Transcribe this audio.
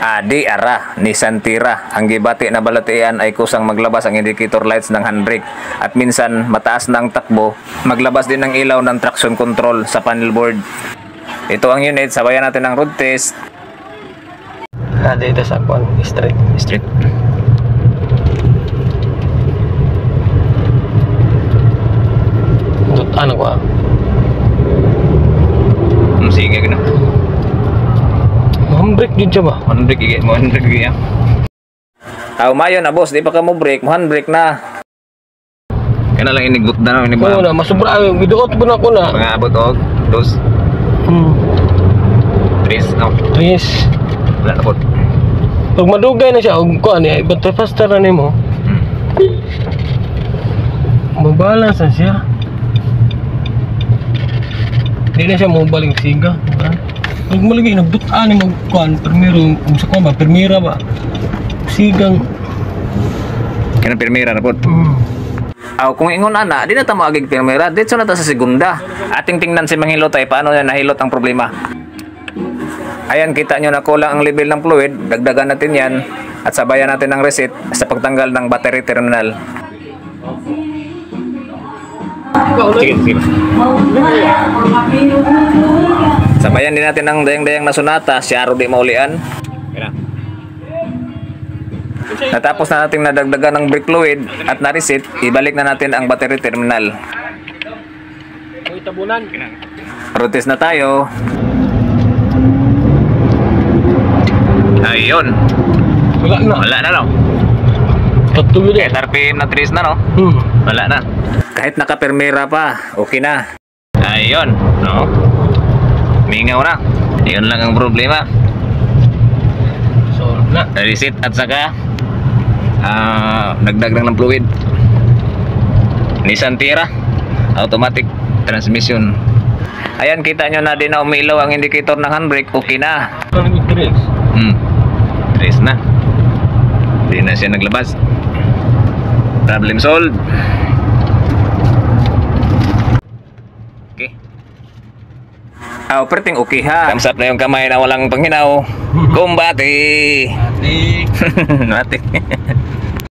Adi ara ni Santira. Ang gibati na balatian ay kusang maglabas ang indicator lights ng handbrake at minsan mataas na ang takbo, maglabas din ng ilaw ng traction control sa panel board. Ito ang unit, sabayan natin ang road test. Dito sa kwan, street. Ano ko? Sige gina. Handbrake din siya ba? Handbrake gigi. Tao mayo na boss, di pa ka mo brake, mo handbrake na. Kana lang inigot na ini ba? Oo na, masubra ang biduot po na ko na. Mga abot og dos. Tres, no. Tres. Wala na po. Pag madugay na siya, og kuan eh, but faster na nimo. Mabalance na siya. Hindi na siya mabaling siga. Pag malagay, nagbutaan ni magkuhan, permiro, kung sa kuhan ba, permira ba? Sigang. Kaya permira na po. Kung ingon ana, di na ta maagig permira, dito na ta sa segunda. Ating tingnan si Manghilot ay paano niya nahilot ang problema. Ayan, kita nyo na kulang ang level ng fluid, dagdagan natin yan at sabayan natin ang reset sa pagtanggal ng battery terminal. Sige. Sabayan din natin ang dayang-dayang na Sonata, si Aro di maulian. Natapos na natin nadagdagan ng brake fluid at na-reset, ibalik na natin ang battery terminal. Road test na tayo. Ayun. Wala na no. Patuloy Kahit RPM na 3 na no. Wala na. Kahit naka-permira pa, okay na. Ayun, no. Mingaw na. Yun lang ang problema. So, na. Reset at saka nagdagdag ng fluid. Nissan Tira, automatic transmission. Ayan, kita nyo na din na umilaw ang indicator ng handbrake, okay na. Tres na. Hindi na siya naglabas. Problem solved. Okay. Operating okay ha. Thumbs up na yung kamay na walang panghinaw. Kumbati. Mati.